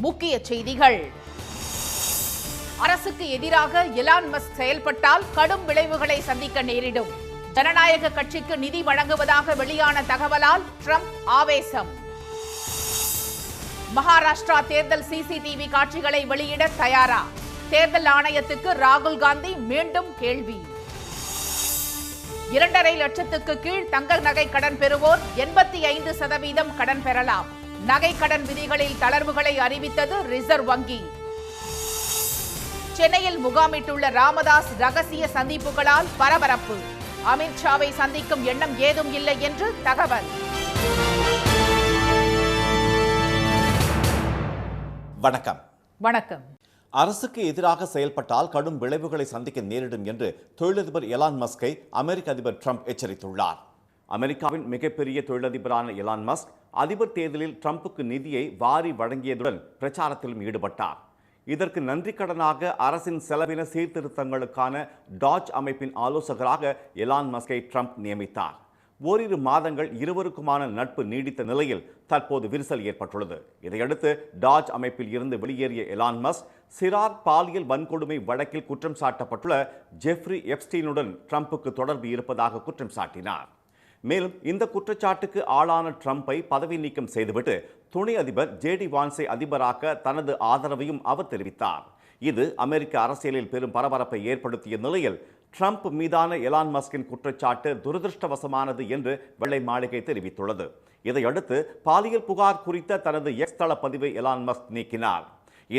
முக்கிய செய்திகள். அரசுக்கு எதிராக எலான் மஸ்க் செயல்பட்டால் கடும் விளைவுகளை சந்திக்க நேரிடும். ஜனநாயக கட்சிக்கு நிதி வழங்குவதாக வெளியான தகவலால் ட்ரம்ப் ஆவேசம். மகாராஷ்டிரா தேர்தல் சிசிடிவி காட்சிகளை வெளியிட தயாரா? தேர்தல் ஆணையத்துக்கு ராகுல் காந்தி மீண்டும் கேள்வி. 2.5 லட்சத்துக்கு கீழ் தங்க நகை கடன் பெறுவோர் 85% கடன் பெறலாம். நகை கடன் விதிகளில் தளர்வுகளை அறிவித்தது ரிசர்வ் வங்கி. சென்னையில் முகாமிட்டுள்ள ராமதாஸ் ரகசிய சந்திப்புகளால் பரபரப்பு. அமித்ஷாவை சந்திக்கும் எண்ணம் ஏதும் இல்லை என்று தகவல். வணக்கம். வணக்கம். அரசுக்கு எதிராக செயல்பட்டால் கடும் விளைவுகளை சந்திக்க நேரிடும் என்று தொழிலதிபர் எலான் மஸ்கை அமெரிக்க அதிபர் ட்ரம்ப் எச்சரித்துள்ளார். அமெரிக்காவின் மிகப்பெரிய தொழிலதிபரான எலான் மஸ்க் அதிபர் தேர்தலில் ட்ரம்புக்கு நிதியை வாரி வழங்கியதுடன் பிரச்சாரத்திலும் ஈடுபட்டார். இதற்கு நன்றி கடனாக அரசின் செலவின சீர்திருத்தங்களுக்கான டாஜ் அமைப்பின் ஆலோசகராக எலான் மஸ்கை ட்ரம்ப் நியமித்தார். ஓரிரு மாதங்கள் இருவருக்குமான நட்பு நீடித்த நிலையில் தற்போது விரிசல் ஏற்பட்டுள்ளது. இதையடுத்து டாஜ் அமைப்பில் இருந்து வெளியேறிய எலான் மஸ்க் சிறார் பாலியல் வன்கொடுமை வழக்கில் குற்றம் சாட்டப்பட்டுள்ள ஜெஃப்ரி எப்ஸ்டீனுடன் ட்ரம்புக்கு தொடர்பு இருப்பதாக குற்றம் சாட்டினார். மேலும் இந்த குற்றச்சாட்டுக்கு ஆளான ட்ரம்பை பதவி நீக்கம் செய்துவிட்டு துணை அதிபர் ஜேடி வான்ஸை அதிபராக்க தனது ஆதரவையும் அவர் தெரிவித்தார். இது அமெரிக்க அரசியலில் பெரும் பரபரப்பை ஏற்படுத்திய நிலையில் ட்ரம்ப் மீதான எலான் மஸ்கின் குற்றச்சாட்டு துரதிருஷ்டவசமானது என்று வெள்ளை மாளிகை தெரிவித்துள்ளது. இதையடுத்து பாலியல் புகார் குறித்த தனது எக்ஸ் தள பதிவை எலான் மஸ்க் நீக்கினார்.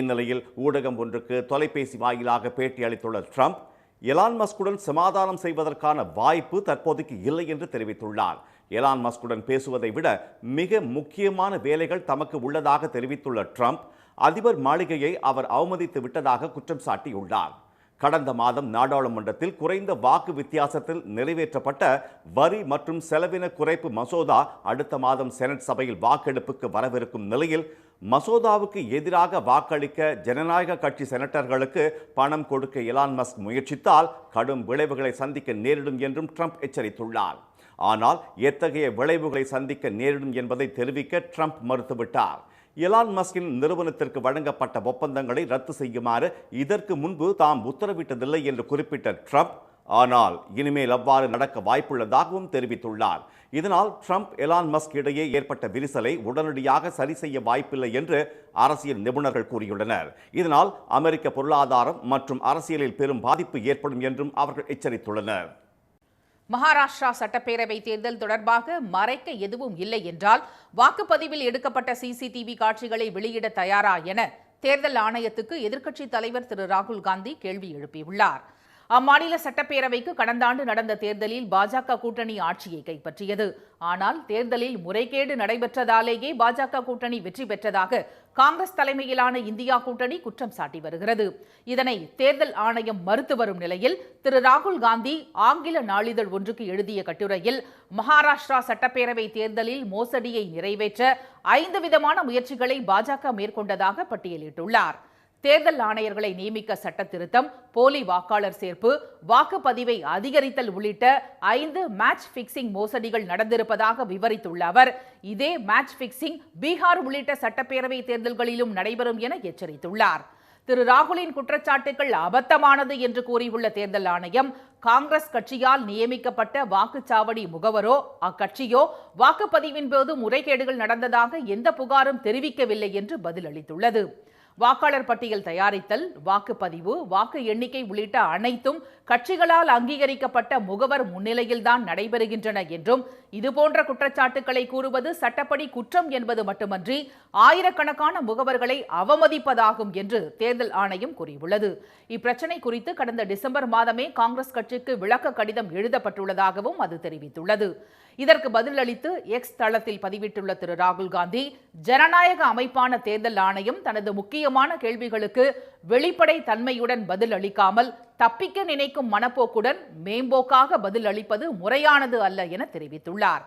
இந்நிலையில் ஊடகம் ஒன்றுக்கு தொலைபேசி வாயிலாக பேட்டி அளித்துள்ள ட்ரம்ப் எலான் மஸ்குடன் சமாதானம் செய்வதற்கான வாய்ப்பு தற்போதைக்கு இல்லை என்று தெரிவித்துள்ளார். எலான் மஸ்குடன் பேசுவதை விட மிக முக்கியமான வேலைகள் தமக்கு உள்ளதாக தெரிவித்துள்ள ட்ரம்ப் அதிபர் மாளிகையை அவர் அவமதித்து விட்டதாக குற்றம் சாட்டியுள்ளார். கடந்த மாதம் நாடாளுமன்றத்தில் குறைந்த வாக்கு வித்தியாசத்தில் நிறைவேற்றப்பட்ட வரி மற்றும் செலவின குறைப்பு மசோதா அடுத்த மாதம் செனட் சபையில் வாக்கெடுப்புக்கு வரவிருக்கும் நிலையில் மசோதாவுக்கு எதிராக வாக்களிக்க ஜனநாயக கட்சி செனட்டர்களுக்கு பணம் கொடுக்க எலான் மஸ்க் முயற்சித்தால் கடும் விளைவுகளை சந்திக்க நேரிடும் என்றும் ட்ரம்ப் எச்சரித்துள்ளார். ஆனால் எத்தகைய விளைவுகளை சந்திக்க நேரிடும் என்பதை தெரிவிக்க ட்ரம்ப் மறுத்துவிட்டார். எலான் மஸ்கின் நிறுவனத்திற்கு வழங்கப்பட்ட ஒப்பந்தங்களை ரத்து செய்யுமாறு இதற்கு முன்பு தாம் உத்தரவிட்டதில்லை என்று குறிப்பிட்ட ட்ரம்ப் ஆனால் இனிமேல் அவ்வாறு நடக்க வாய்ப்புள்ளதாகவும் தெரிவித்துள்ளார். இதனால் ட்ரம்ப் எலான் மஸ்க் இடையே ஏற்பட்ட விரிசலை உடனடியாக சரி செய்ய வாய்ப்பில்லை என்று அரசியல் நிபுணர்கள் கூறியுள்ளனர். இதனால் அமெரிக்க பொருளாதாரம் மற்றும் அரசியலில் பெரும் பாதிப்பு ஏற்படும் என்றும் அவர்கள் எச்சரித்துள்ளனர். மகாராஷ்டிரா சட்டப்பேரவை தேர்தல் தொடர்பாக மறைக்க எதுவும் இல்லை என்றால் வாக்குப்பதிவில் எடுக்கப்பட்ட சிசிடிவி காட்சிகளை வெளியிட தயாரா என தேர்தல் ஆணையத்துக்கு எதிர்க்கட்சித் தலைவர் திரு ராகுல் காந்தி கேள்வி எழுப்பியுள்ளார். அம்மாநில சட்டப்பேரவைக்கு கடந்த ஆண்டு நடந்த தேர்தலில் பாஜக கூட்டணி ஆட்சியை கைப்பற்றியது. ஆனால் தேர்தலில் முறைகேடு நடைபெற்றதாலேயே பாஜக கூட்டணி வெற்றி பெற்றதாக காங்கிரஸ் தலைமையிலான இந்தியா கூட்டணி குற்றம் சாட்டி வருகிறது. இதனை தேர்தல் ஆணையம் மறுத்து வரும் நிலையில் திரு ராகுல் காந்தி ஆங்கில நாளிதழ் ஒன்றுக்கு எழுதிய கட்டுரையில் மகாராஷ்டிரா சட்டப்பேரவை தேர்தலில் மோசடியை நிறைவேற்ற 5 விதமான முயற்சிகளை பாஜக மேற்கொண்டதாக பட்டியலிட்டுள்ளார். தேர்தல் ஆணையர்களை நியமிக்க சட்ட திருத்தம், போலி வாக்காளர் சேர்ப்பு, வாக்குப்பதிவை அதிகரித்தல் உள்ளிட்ட 5 மேட்ச் பிக்சிங் மோசடிகள் நடந்திருப்பதாக விவரித்துள்ள அவர் இதே மேட்ச் பிக்சிங் பீகார் உள்ளிட்ட சட்டப்பேரவை தேர்தல்களிலும் நடைபெறும் என எச்சரித்துள்ளார். திரு ராகுலின் குற்றச்சாட்டுகள் அபத்தமானது என்று கூறியுள்ள தேர்தல் ஆணையம் காங்கிரஸ் கட்சியால் நியமிக்கப்பட்ட வாக்குச்சாவடி முகவரோ அக்கட்சியோ வாக்குப்பதிவின் போது முறைகேடுகள் நடந்ததாக எந்த புகாரும் தெரிவிக்கவில்லை என்று பதிலளித்துள்ளது. வாக்காளர் பட்டியல் தயாரித்தல், வாக்குப்பதிவு, வாக்கு எண்ணிக்கை உள்ளிட்ட அனைத்தும் கட்சிகளால் அங்கீகரிக்கப்பட்ட முகவர் முன்னிலையில்தான் நடைபெறுகின்றன என்றும் இதுபோன்ற குற்றச்சாட்டுக்களை கூறுவது சட்டப்படி குற்றம் என்பது மட்டுமன்றி ஆயிரக்கணக்கான முகவர்களை அவமதிப்பதாகும் என்று தேர்தல் ஆணையம் கூறியுள்ளது. இப்பிரச்சினை குறித்து கடந்த டிசம்பர் மாதமே காங்கிரஸ் கட்சிக்கு விளக்க கடிதம் எழுதப்பட்டுள்ளதாகவும் அது தெரிவித்துள்ளது. இதற்கு பதிலளித்து எக்ஸ் தளத்தில் பதிவிட்டுள்ள திரு ராகுல் காந்தி ஜனநாயக அமைப்பான தேர்தல் ஆணையம் தனது முக்கியமான கேள்விகளுக்கு வெளிப்படை தன்மையுடன் பதில் அளிக்காமல் தப்பிக்க நினைக்கும் மனப்போக்குடன் மேம்போக்காக பதில் அளிப்பது முறையானது அல்ல என தெரிவித்துள்ளார்.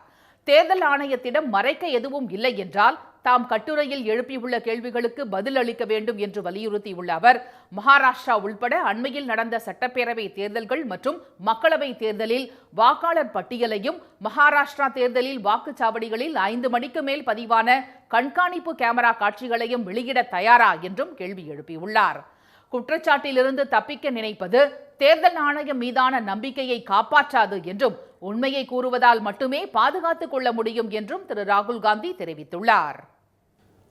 தேர்தல் ஆணையத்திடம் மறைக்க எதுவும் இல்லை என்றால் தாம் கட்டுரையில் எழுப்பியுள்ள கேள்விகளுக்கு பதில் அளிக்க வேண்டும் என்று வலியுறுத்தியுள்ள அவர், மகாராஷ்டிரா உள்பட அண்மையில் நடந்த சட்டப்பேரவை தேர்தல்கள் மற்றும் மக்களவை தேர்தலில் வாக்காளர் பட்டியலையும் மகாராஷ்டிரா தேர்தலில் வாக்குச்சாவடிகளில் 5 மணிக்கு மேல் பதிவான கண்காணிப்பு கேமரா காட்சிகளையும் வெளியிட தயாரா என்றும் கேள்வி எழுப்பியுள்ளார். குற்றச்சாட்டிலிருந்து தப்பிக்க நினைப்பது தேர்தல் ஆணையம் மீதான நம்பிக்கையை காப்பாற்றாது என்றும், உண்மையை கூறுவதால் மட்டுமே பாதுகாத்துக் கொள்ள முடியும் என்றும் திரு ராகுல் காந்தி தெரிவித்துள்ளார்.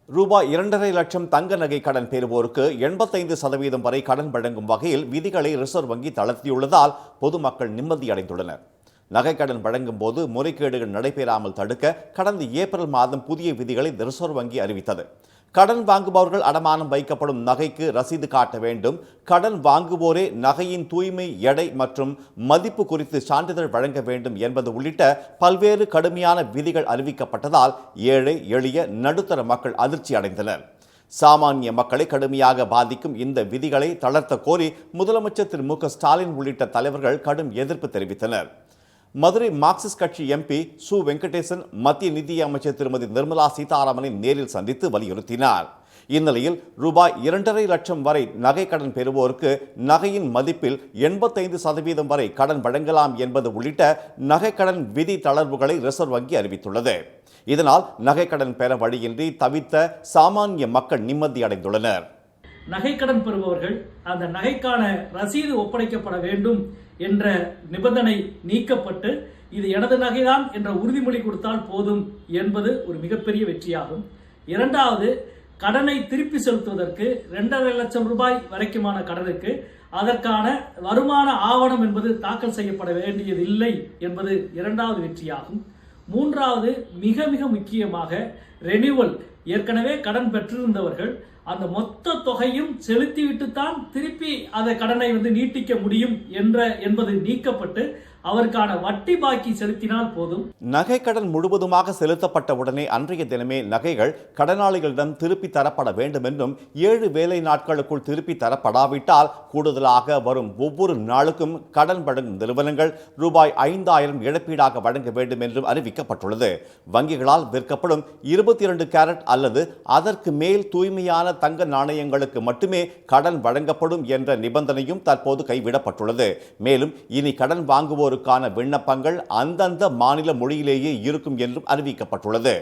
ரூபாய் 2.5 லட்சம் தங்க நகை கடன் பெறுவோருக்கு 85% வரை கடன் வழங்கும் வகையில் விதிகளை ரிசர்வ் வங்கி தளர்த்தியுள்ளதால் பொதுமக்கள் நிம்மதியடைந்துள்ளனர். நகைக்கடன் வழங்கும் போது முறைகேடுகள் நடைபெறாமல் தடுக்க கடந்த ஏப்ரல் மாதம் புதிய விதிகளை ரிசர்வ் வங்கி அறிவித்தது. கடன் வாங்குபவர்கள் அடமானம் வைக்கப்படும் நகைக்கு ரசீது காட்ட வேண்டும். கடன் வாங்குவோரே நகையின் தூய்மை, எடை மற்றும் மதிப்பு குறித்து சான்றிதழ் வழங்க வேண்டும் என்பது உள்ளிட்ட பல்வேறு கடுமையான விதிகள் அறிவிக்கப்பட்டதால் ஏழை, எளிய, நடுத்தர மக்கள் அதிர்ச்சி அடைந்தனர். சாமானிய மக்களை கடுமையாக பாதிக்கும் இந்த விதிகளை தளர்த்த கோரி முதலமைச்சர் திரு மு.க. ஸ்டாலின் உள்ளிட்ட தலைவர்கள் கடும் எதிர்ப்பு தெரிவித்தனர். மதுரை மார்க்சிஸ்ட் கட்சி எம்பி சு. வெங்கடேசன் மத்திய நிதி அமைச்சர் திருமதி நிர்மலா சீதாராமனை நேரில் சந்தித்து வலியுறுத்தினார். இந்நிலையில் ரூபாய் 2.5 லட்சம் வரை நகை கடன் பெறுவோருக்கு நகையின் மதிப்பில் 85% வரை கடன் வழங்கலாம் என்பது உள்ளிட்ட நகைக்கடன் விதி தளர்வுகளை ரிசர்வ் வங்கி அறிவித்துள்ளது. இதனால் நகைக்கடன் பெற வழியின்றி தவித்த சாமானிய மக்கள் நிம்மதி அடைந்துள்ளனர். நகைக்கடன் பெறுபவர்கள் அந்த நகைக்கான ரசீது ஒப்படைக்கப்பட வேண்டும் என்ற நிபந்தனை நீக்கப்பட்டு இது எனது நகைதான் என்ற உறுதிமொழி கொடுத்தால் போதும் என்பது ஒரு மிகப்பெரிய வெற்றியாகும். இரண்டாவது, கடனை திருப்பி செலுத்துவதற்கு 2.5 லட்சம் ரூபாய் வரைக்குமான கடனுக்கு அதற்கான வருமான ஆவணம் என்பது தாக்கல் செய்யப்பட வேண்டியதில்லை என்பது இரண்டாவது வெற்றியாகும். மூன்றாவது, மிக மிக முக்கியமாக ரெனியூவல், ஏற்கனவே கடன் பெற்றிருந்தவர்கள் அந்த மொத்த தொகையும் செலுத்திவிட்டுத்தான் திருப்பி அந்த கடனை நீட்டிக்க முடியும் என்பது நீக்கப்பட்டு அவருக்கான வட்டி பாக்கி செலுத்தினால் போதும். நகை கடன் முழுவதுமாக செலுத்தப்பட்ட உடனே அன்றைய தினமே நகைகள் கடனாளிகளிடம் திருப்பி தரப்பட வேண்டும் என்றும், 7 வேலை நாட்களுக்குள் திருப்பி தரப்படாவிட்டால் கூடுதலாக வரும் ஒவ்வொரு நாளுக்கும் கடன் வழங்கும் நிறுவனங்கள் ரூபாய் 5,000 இழப்பீடாக வழங்க வேண்டும் என்றும் அறிவிக்கப்பட்டுள்ளது. வங்கிகளால் விற்கப்படும் 22 கேரட் அல்லது அதற்கு மேல் தூய்மையான தங்க நாணயங்களுக்கு மட்டுமே கடன் வழங்கப்படும் என்ற நிபந்தனையும் தற்போது கைவிடப்பட்டுள்ளது. மேலும் இனி கடன் வாங்குவோருக்கான விண்ணப்பங்கள் அந்தந்த மாநில மொழியிலேயே இருக்கும் என்றும் அறிவிக்கப்பட்டுள்ளது.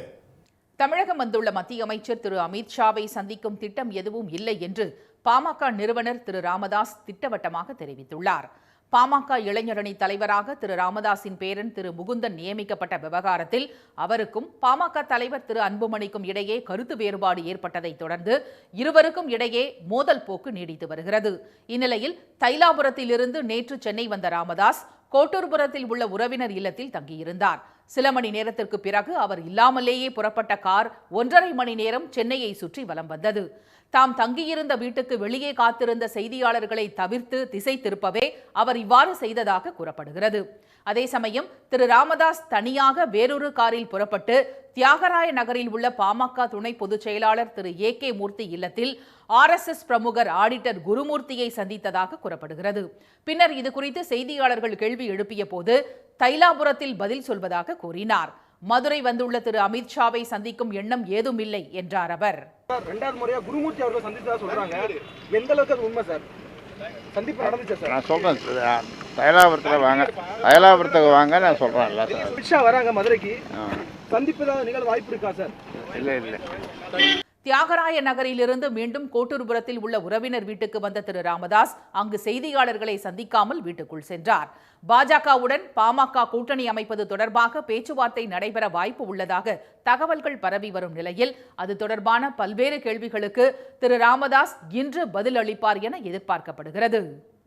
தமிழகம் வந்துள்ள மத்திய அமைச்சர் திரு அமித்ஷாவை சந்திக்கும் திட்டம் எதுவும் இல்லை என்று பாமக நிறுவனர் திரு ராமதாஸ் திட்டவட்டமாக தெரிவித்துள்ளார். பாமக இளைஞரணி தலைவராக திரு ராமதாஸின் பேரன் திரு முகுந்தன் நியமிக்கப்பட்ட விவகாரத்தில் அவருக்கும் பாமக தலைவர் திரு அன்புமணிக்கும் இடையே கருத்து வேறுபாடு ஏற்பட்டதை தொடர்ந்து இருவருக்கும் இடையே மோதல் போக்கு நீடித்து வருகிறது. இந்நிலையில் தைலாபுரத்திலிருந்து நேற்று சென்னை வந்த ராமதாஸ் கோட்டூர்புரத்தில் உள்ள உறவினர் இல்லத்தில் தங்கியிருந்தார். சில மணி நேரத்திற்கு பிறகு அவர் இல்லாமலேயே புறப்பட்ட கார் 1.5 மணி நேரம் சென்னையை சுற்றி வலம் வந்தது. தாம் தங்கியிருந்த வீட்டுக்கு வெளியே காத்திருந்த செய்தியாளர்களை தவிர்த்து திசை திருப்பவே அவர் இவ்வாறு செய்ததாக கூறப்படுகிறது. அதே சமயம் திரு ராமதாஸ் தனியாக வேறொரு காரில் புறப்பட்டு தியாகராய நகரில் உள்ள பாமக துணை பொதுச் செயலாளர் திரு ஏ.கே. மூர்த்தி இல்லத்தில் RSS பிரமுகர் ஆடிட்டர் குருமூர்த்தியை சந்தித்ததாக கூறப்படுகிறது. பின்னர் இதுகுறித்து செய்தியாளர்கள் கேள்வி எழுப்பிய போது தைலாபுரத்தில் பதில் சொல்வதாக கூறினார். மதுரை வந்துள்ள திரு அமித்ஷாவை சந்திக்கும் எண்ணம் ஏதும் இல்லை என்றார் அவர். 2வது முறையா குருமூர்த்தி அவர்கள் சந்தித்ததா சொல்றாங்க. எந்த அளவுக்கு அது உண்மை சார்? சந்திப்பு நடந்துச்சா சார்? நான் சொல்றேன், தைலாபுரத்துக்கு வாங்க நான் சொல்றேன். இல்ல சார், அமித்ஷா வராங்க மதுரைக்கு, சந்திப்பு தான் நிகழ வாய்ப்பு இருக்கா சார்? இல்ல. தியாகராய நகரிலிருந்து மீண்டும் கோட்டூர்புரத்தில் உள்ள உறவினர் வீட்டுக்கு வந்த திரு ராமதாஸ் அங்கு செய்தியாளர்களை சந்திக்காமல் வீட்டுக்குள் சென்றார். பாஜகவுடன் பாமக கூட்டணி அமைப்பது தொடர்பாக பேச்சுவார்த்தை நடைபெற வாய்ப்பு உள்ளதாக தகவல்கள் பரவி வரும் நிலையில் அது தொடர்பான பல்வேறு கேள்விகளுக்கு திரு ராமதாஸ் இன்று பதில் அளிப்பார் என எதிர்பார்க்கப்படுகிறது.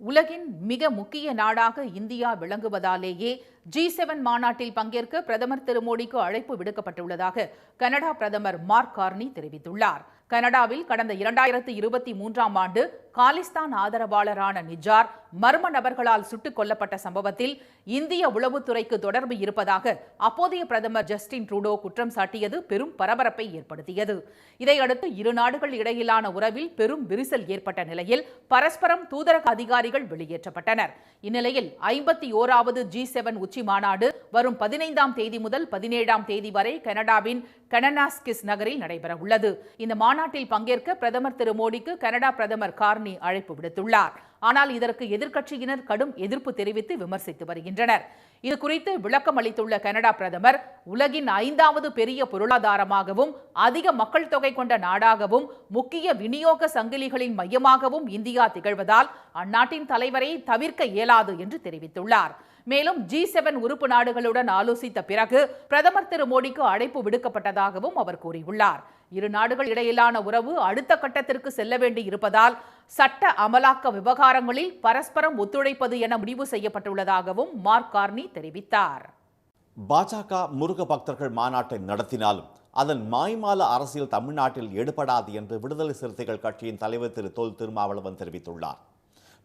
உலகின் மிக முக்கிய நாடாக இந்தியா விளங்குவதாலேயே G7 மாநாட்டில் பங்கேற்க பிரதமர் திரு மோடிக்கு அழைப்பு விடுக்கப்பட்டுள்ளதாக கனடா பிரதமர் மார்க் கார்னி தெரிவித்துள்ளார். கனடாவில் கடந்த 2023ஆம் ஆண்டு காலிஸ்தான் ஆதரவாளரான நிஜார் மர்ம நபர்களால் சுட்டுக் கொல்லப்பட்ட சம்பவத்தில் இந்திய உளவுத்துறைக்கு தொடர்பு இருப்பதாக அப்போதைய பிரதமர் ஜஸ்டின் ட்ரூடோ குற்றம் சாட்டியது பெரும் பரபரப்பை ஏற்படுத்தியது. இதையடுத்து இரு நாடுகள் இடையிலான உறவில் பெரும் விரிசல் ஏற்பட்ட நிலையில் பரஸ்பரம் தூதரக அதிகாரிகள் வெளியேற்றப்பட்டனர். இந்நிலையில் 51வது G7 உச்சி மாநாடு வரும் 15ஆம் தேதி முதல் 17ஆம் தேதி வரை கனடாவின் கனனாஸ்கிஸ் நகரில் நடைபெறவுள்ளது. இந்த மாநாட்டில் பங்கேற்க பிரதமர் திரு மோடிக்கு கனடா பிரதமர் கார்னி அழைப்பு விடுத்துள்ளார். ஆனால் இதற்கு எதிர்க்கட்சியினர் கடும் எதிர்ப்பு தெரிவித்து விமர்சித்து வருகின்றனர். இது குறித்து விளக்கம் அளித்துள்ள கனடா பிரதமர், உலகின் 5வது பெரிய பொருளாதாரமாகவும் அதிக மக்கள் தொகை கொண்ட நாடாகவும் முக்கிய விநியோக சங்கிலிகளின் மையமாகவும் இந்தியா திகழ்வதால் அந்நாட்டின் தலைவரை தவிர்க்க இயலாது என்று தெரிவித்துள்ளார். மேலும் G7 உறுப்பு நாடுகளுடன் ஆலோசித்த பிறகு பிரதமர் திரு மோடிக்கு அழைப்பு விடுக்கப்பட்டதாகவும் அவர் கூறியுள்ளார். இரு நாடுகள் இடையிலான உறவு அடுத்த கட்டத்திற்கு செல்ல வேண்டி இருப்பதால் சட்ட அமலாக்க விவகாரங்களில் பரஸ்பரம் ஒத்துழைப்பது என முடிவு செய்யப்பட்டுள்ளதாகவும் மார்க் கார்னி தெரிவித்தார். பாஜக முருக பக்தர்கள் மாநாட்டை நடத்தினாலும் அதன் மாய்மால அரசியல் தமிழ்நாட்டில் எடுபடாது என்று விடுதலை சிறுத்தைகள் கட்சியின் தலைவர் திரு தொல் திருமாவளவன் தெரிவித்துள்ளார்.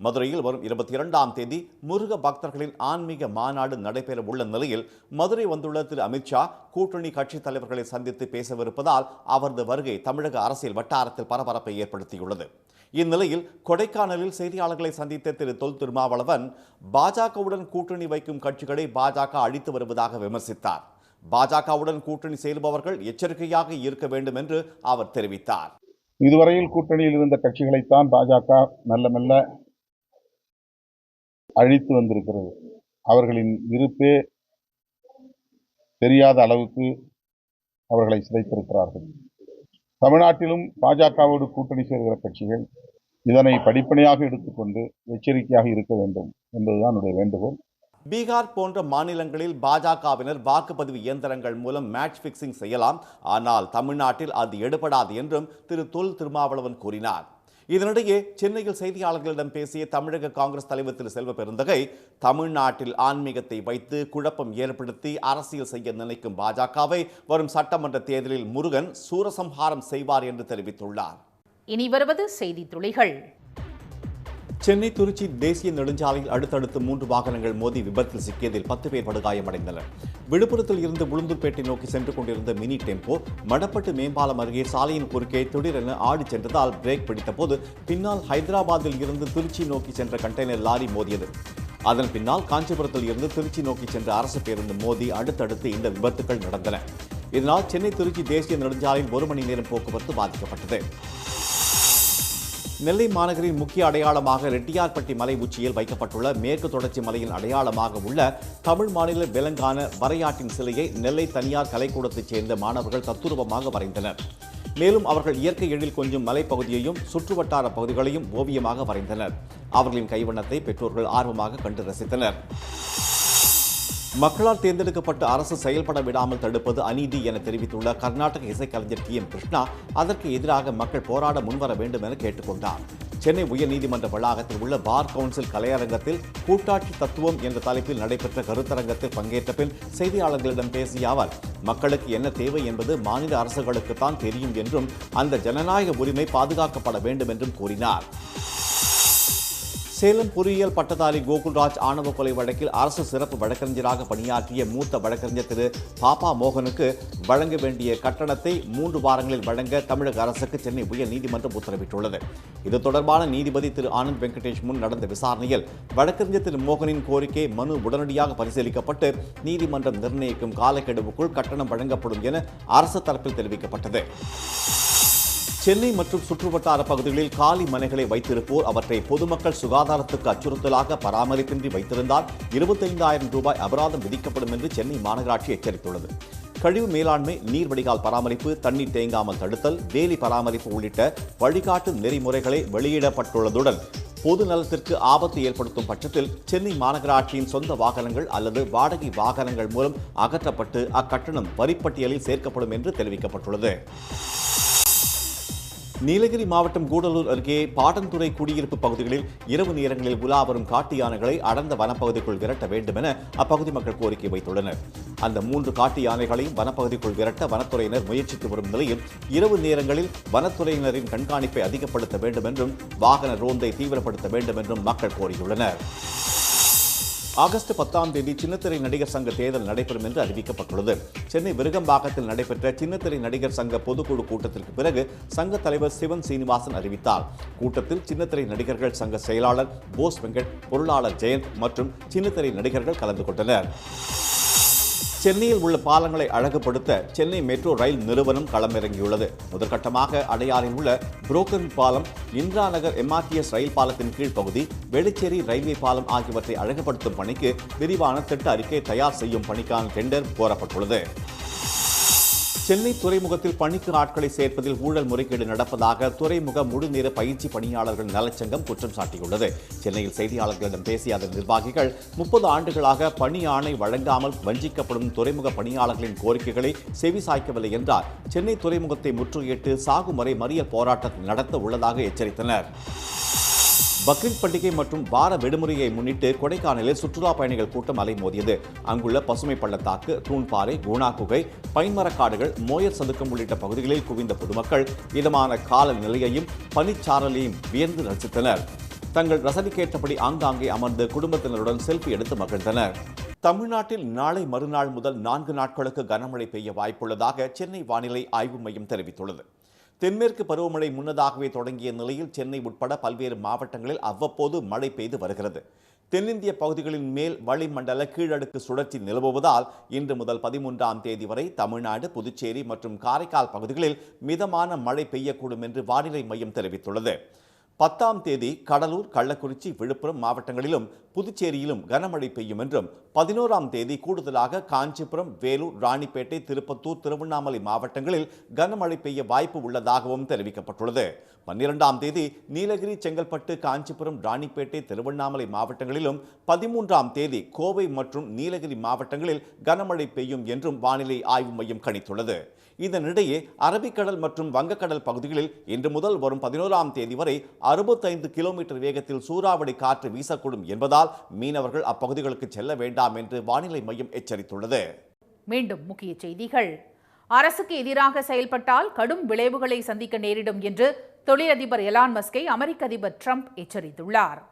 மதுரையில் வரும் 22ஆம் தேதி முருக பக்தர்களின் ஆன்மீக மாநாடு நடைபெற உள்ள நிலையில் மதுரை வந்துள்ள திரு அமித்ஷா கூட்டணி கட்சித் தலைவர்களை சந்தித்து பேசவிருப்பதால் அவரது வருகை தமிழக அரசியல் வட்டாரத்தில் பரபரப்பை ஏற்படுத்தியுள்ளது. இந்நிலையில் கொடைக்கானலில் செய்தியாளர்களை சந்தித்த திரு தொல் திருமாவளவன் பாஜகவுடன் கூட்டணி வைக்கும் கட்சிகளை பாஜக அழித்து வருவதாக விமர்சித்தார். பாஜகவுடன் கூட்டணி செயல்பவர்கள் எச்சரிக்கையாக இருக்க வேண்டும் என்று அவர் தெரிவித்தார். இதுவரையில் கூட்டணியில் இருந்த கட்சிகளைத்தான் பாஜக மெல்ல மெல்ல அழித்து வந்திருக்கிறது. அவர்களின் இருப்பே தெரியாத அளவுக்கு அவர்களை சிதைத்திருக்கிறார்கள். தமிழ்நாட்டிலும் பாஜகவோடு கூட்டணி சேர்கிற கட்சிகள் இதனை படிப்பனையாக எடுத்துக்கொண்டு எச்சரிக்கையாக இருக்க வேண்டும் என்பதுதான் என்னுடைய வேண்டுகோள். பீகார் போன்ற மாநிலங்களில் பாஜகவினர் வாக்குப்பதிவு இயந்திரங்கள் மூலம் மேட்ச் பிக்சிங் செய்யலாம், ஆனால் தமிழ்நாட்டில் அது எடுபடாது என்றும் திரு தொல் திருமாவளவன் கூறினார். இதனிடையே சென்னையில் செய்தியாளர்களிடம் பேசிய தமிழக காங்கிரஸ் தலைவர் திரு செல்வ பெருந்தகை, தமிழ்நாட்டில் ஆன்மீகத்தை வைத்து குழப்பம் ஏற்படுத்தி அரசியல் செய்ய நினைக்கும் பாஜகவை வரும் சட்டமன்ற தேர்தலில் முருகன் சூரசம்ஹாரம் செய்வார் என்று தெரிவித்துள்ளார். இனி வருவது செய்தி துளிகள். சென்னை திருச்சி தேசிய நெடுஞ்சாலையில் அடுத்தடுத்து 3 வாகனங்கள் மோதி விபத்தில் சிக்கியதில் 10 பேர் படுகாயமடைந்தனர். விழுப்புரத்தில் இருந்து உளுந்தூர்பேட்டை நோக்கி சென்று கொண்டிருந்த மினி டெம்போ மடப்பட்டு மேம்பாலம் அருகே சாலையின் குறுக்கே திடீரென ஆடி சென்றதால் பிரேக் பிடித்தபோது பின்னால் ஹைதராபாத்தில் இருந்து திருச்சி நோக்கி சென்ற கண்டெய்னர் லாரி மோதியது. அதன் பின்னால் காஞ்சிபுரத்தில் இருந்து திருச்சி நோக்கி சென்ற அரசு பேருந்து மோதி அடுத்தடுத்து இந்த விபத்துகள் நடந்தன. இதனால் சென்னை திருச்சி தேசிய நெடுஞ்சாலையில் 1 மணி நேரம் போக்குவரத்து பாதிக்கப்பட்டது. நெல்லை மாநகரின் முக்கிய அடையாளமாக ரெட்டியார்பட்டி மலை உச்சியில் வைக்கப்பட்டுள்ள மேற்கு தொடர்ச்சி மலையின் அடையாளமாக உள்ள தமிழ் மாநில விலங்கான வரையாட்டின் சிலையை நெல்லை தனியார் கலைக்கூடத்தைச் சேர்ந்த மாணவர்கள் தத்துரூபமாக வரைந்தனர். மேலும் அவர்கள் இயற்கை எழில் கொஞ்சம் மலைப்பகுதியையும் சுற்றுவட்டார பகுதிகளையும் ஓவியமாக வரைந்தனர். அவர்களின் கைவண்ணத்தை பெற்றோர்கள் ஆர்வமாக கண்டு ரசித்தனர். மக்களால் தேர்ந்தெடுக்கப்பட்ட அரசு செயல்பட விடாமல் தடுப்பது அநீதி என தெரிவித்துள்ள கர்நாடக இசைக்கலைஞர் TM கிருஷ்ணா அதற்கு எதிராக மக்கள் போராட முன்வர வேண்டும் என கேட்டுக்கொண்டார். சென்னை உயர்நீதிமன்ற வளாகத்தில் உள்ள பார் கவுன்சில் கலையரங்கத்தில் கூட்டாட்சி தத்துவம் என்ற தலைப்பில் நடைபெற்ற கருத்தரங்கத்தில் பங்கேற்ற பின் செய்தியாளர்களிடம் பேசிய அவர், மக்களுக்கு என்ன தேவை என்பது மாநில அரசுகளுக்குத்தான் தெரியும் என்றும் அந்த ஜனநாயக உரிமை பாதுகாக்கப்பட வேண்டும் என்றும் கூறினார். சேலம் பொறியியல் பட்டதாரி கோகுல்ராஜ் ஆணவ கொலை வழக்கில் அரசு சிறப்பு வழக்கறிஞராக பணியாற்றிய மூத்த வழக்கறிஞர் திரு பாப்பா மோகனுக்கு வழங்க வேண்டிய கட்டணத்தை 3 வாரங்களில் வழங்க தமிழக அரசுக்கு சென்னை உயர்நீதிமன்றம் உத்தரவிட்டுள்ளது. இது தொடர்பான நீதிபதி திரு ஆனந்த் வெங்கடேஷ் முன் நடந்த விசாரணையில் வழக்கறிஞர் திரு மோகனின் கோரிக்கை மனு உடனடியாக பரிசீலிக்கப்பட்டு நீதிமன்றம் நிர்ணயிக்கும் காலக்கெடுவுக்குள் கட்டணம் வழங்கப்படும் என அரசு தரப்பில் தெரிவிக்கப்பட்டது. சென்னை மற்றும் சுற்றுவட்டார பகுதிகளில் காலி மனைகளை வைத்திருப்போர் அவற்றை பொதுமக்கள் சுகாதாரத்துக்கு அச்சுறுத்தலாக பராமரிப்பின்றி வைத்திருந்தால் 25,000 ரூபாய் அபராதம் விதிக்கப்படும் என்று சென்னை மாநகராட்சி எச்சரித்துள்ளது. கழிவு மேலாண்மை, நீர் வடிகால் பராமரிப்பு, தண்ணீர் தேங்காமல் தடுத்தல், வேலி பராமரிப்பு உள்ளிட்ட வழிகாட்டு நெறிமுறைகளை வெளியிடப்பட்டுள்ளதுடன் பொது நலத்திற்கு ஆபத்து ஏற்படுத்தும் பட்சத்தில் சென்னை மாநகராட்சியின் சொந்த வாகனங்கள் அல்லது வாடகை வாகனங்கள் மூலம் அகற்றப்பட்டு அக்கட்டணம் வரிப்பட்டியலில் சேர்க்கப்படும் என்று தெரிவிக்கப்பட்டுள்ளது. நீலகிரி மாவட்டம் கூடலூர் அருகே பாடந்துறை குடியிருப்பு பகுதிகளில் இரவு நேரங்களில் உலா வரும் காட்டு யானைகளை அடர்ந்த வனப்பகுதிக்குள் விரட்ட வேண்டும் என அப்பகுதி மக்கள் கோரிக்கை வைத்துள்ளனர். அந்த 3 காட்டு யானைகளையும் வனப்பகுதிக்குள் விரட்ட வனத்துறையினர் முயற்சித்து வரும் நிலையில் இரவு நேரங்களில் வனத்துறையினரின் கண்காணிப்பை அதிகப்படுத்த வேண்டும் என்றும் வாகன ரோந்தை தீவிரப்படுத்த வேண்டும் என்றும் மக்கள் கோரியுள்ளனர். ஆகஸ்ட் 10ஆம் தேதி சின்னத்திரை நடிகர் சங்க தேர்தல் நடைபெறும் என்று அறிவிக்கப்பட்டுள்ளது. சென்னை விருகம்பாக்கத்தில் நடைபெற்ற சின்னத்திரை நடிகர் சங்க பொதுக்குழு கூட்டத்திற்கு பிறகு சங்க தலைவர் சிவன் சீனிவாசன் அறிவித்தார். கூட்டத்தில் சின்னத்திரை நடிகர்கள் சங்க செயலாளர் போஸ் வெங்கட், பொருளாளர் ஜெயந்த் மற்றும் சின்னத்திரை நடிகர்கள் கலந்து கொண்டனர். சென்னையில் உள்ள பாலங்களை அழகுபடுத்த சென்னை மெட்ரோ ரயில் நிறுவனம் களமிறங்கியுள்ளது. முதற்கட்டமாக அடையாறில் உள்ள புரோக்கன் பாலம், இந்திரா நகர் MRTS ரயில் பாலத்தின் கீழ்ப்பகுதி, வேளச்சேரி ரயில்வே பாலம் ஆகியவற்றை அழகுபடுத்தும் பணிக்கு விரிவான திட்ட அறிக்கை தயார் செய்யும் பணிக்கான டெண்டர் கோரப்பட்டுள்ளது. சென்னை துறைமுகத்தில் பணிக்கு ஆட்களை சேர்ப்பதில் ஊழல் முறைகேடு நடப்பதாக துறைமுக முழுநேர பயிற்சி பணியாளர்கள் நலச்சங்கம் குற்றம் சாட்டியுள்ளது. சென்னையில் செய்தியாளர்களிடம் பேசிய அதன் நிர்வாகிகள் 30 ஆண்டுகளாக பணி ஆணை வழங்காமல் வஞ்சிக்கப்படும் துறைமுக பணியாளர்களின் கோரிக்கைகளை செவிசாய்க்கவில்லை என்றார். சென்னை துறைமுகத்தை முற்றுகையிட்டு சாகும் வரை மறியல் போராட்டம் நடத்த உள்ளதாக எச்சரித்தனர். பக்ரீத் பண்டிகை மற்றும் வார விடுமுறையை முன்னிட்டு கொடைக்கானலில் சுற்றுலா பயணிகள் கூட்டம் அலைமோதியது. அங்குள்ள பசுமை பள்ளத்தாக்கு, தூண்பாறை, குணா குகை, பைன்மரக்காடுகள், மோயர் சதுக்கம் உள்ளிட்ட பகுதிகளில் குவிந்த பொதுமக்கள் இதமான கால நிலையையும் பனிச்சாரலையும் வியந்து ரசித்தனர். தங்கள் ரசனைக்கேற்றபடி ஆங்காங்கே அமர்ந்து குடும்பத்தினருடன் செல்ஃபி எடுத்து மகிழ்ந்தனர். தமிழ்நாட்டில் நாளை மறுநாள் முதல் 4 நாட்களுக்கு கனமழை பெய்ய வாய்ப்புள்ளதாக சென்னை வானிலை ஆய்வு மையம் தெரிவித்துள்ளது. தென்மேற்கு பருவமழை முன்னதாகவே தொடங்கிய நிலையில் சென்னை உட்பட பல்வேறு மாவட்டங்களில் அவ்வப்போது மழை பெய்து வருகிறது. தென்னிந்திய பகுதிகளின் மேல் வளிமண்டல கீழடுக்கு சுழற்சி நிலவுவதால் இன்று முதல் 13ஆம் தேதி வரை தமிழ்நாடு, புதுச்சேரி மற்றும் காரைக்கால் பகுதிகளில் மிதமான மழை பெய்யக்கூடும் என்று வானிலை மையம் தெரிவித்துள்ளது. 10ஆம் தேதி கடலூர், கள்ளக்குறிச்சி, விழுப்புரம் மாவட்டங்களிலும் புதுச்சேரியிலும் கனமழை பெய்யும் என்றும் 11ஆம் தேதி கூடுதலாக காஞ்சிபுரம், வேலூர், ராணிப்பேட்டை, திருப்பத்தூர், திருவண்ணாமலை மாவட்டங்களில் கனமழை பெய்ய வாய்ப்பு உள்ளதாகவும் தெரிவிக்கப்பட்டுள்ளது. 12ஆம் தேதி நீலகிரி, செங்கல்பட்டு, காஞ்சிபுரம், ராணிப்பேட்டை, திருவண்ணாமலை மாவட்டங்களிலும் 13ஆம் தேதி கோவை மற்றும் நீலகிரி மாவட்டங்களில் கனமழை பெய்யும் என்றும் வானிலை ஆய்வு மையம் கணித்துள்ளது. இதனிடையே அரபிக்கடல் மற்றும் வங்கக்கடல் பகுதிகளில் இன்று முதல் வரும் 11ஆம் தேதி வரை 65 கிலோமீட்டர் வேகத்தில் சூறாவளி காற்று வீசக்கூடும் என்பதால் மீனவர்கள் அப்பகுதிகளுக்கு செல்ல வேண்டாம் என்று வானிலை மையம் எச்சரித்துள்ளது. மீண்டும் முக்கிய செய்திகள். அரசுக்கு எதிராக செயல்பட்டால் கடும் விளைவுகளை சந்திக்க நேரிடும் என்று தொழிலதிபர் எலான் மஸ்கை அமெரிக்க அதிபர் ட்ரம்ப் எச்சரித்துள்ளார்.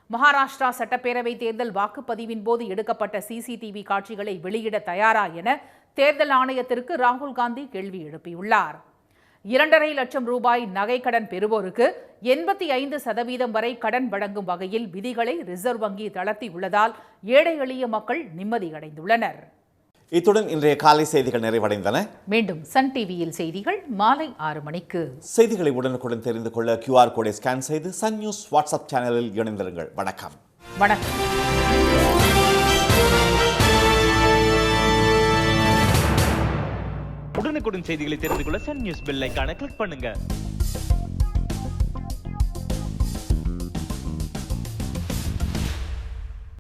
மகாராஷ்டிரா சட்டப்பேரவை தேர்தல் வாக்குப்பதிவின் போது எடுக்கப்பட்ட CCTV காட்சிகளை வெளியிட தயாரா என தேர்தல் ஆணையத்திற்கு ராகுல் காந்தி கேள்வி எழுப்பியுள்ளார். 2.5 லட்சம் ரூபாய் நகை கடன் பெறுவோருக்கு 85% வரை கடன் வழங்கும் வகையில் விதிகளை ரிசர்வ் வங்கி தளர்த்தியுள்ளதால் ஏழை எளிய மக்கள் நிம்மதியடைந்துள்ளனர். இத்துடன் இன்றைய காலை செய்திகள் நிறைவடைந்தன. மீண்டும் சன் டிவியில் செய்திகள் மாலை 6 மணிக்கு. செய்திகளை உடனுக்குடன் தெரிந்து கொள்ள QR கோடை ஸ்கேன் செய்து சன் நியூஸ் வாட்ஸ்அப் சேனலில் இணைந்திருங்கள். வணக்கம். வணக்கம். உடனுக்குடன் செய்திகளை தெரிந்து கொள்ள சன் நியூஸ் பெல் ஐகானை கிளிக் பண்ணுங்க.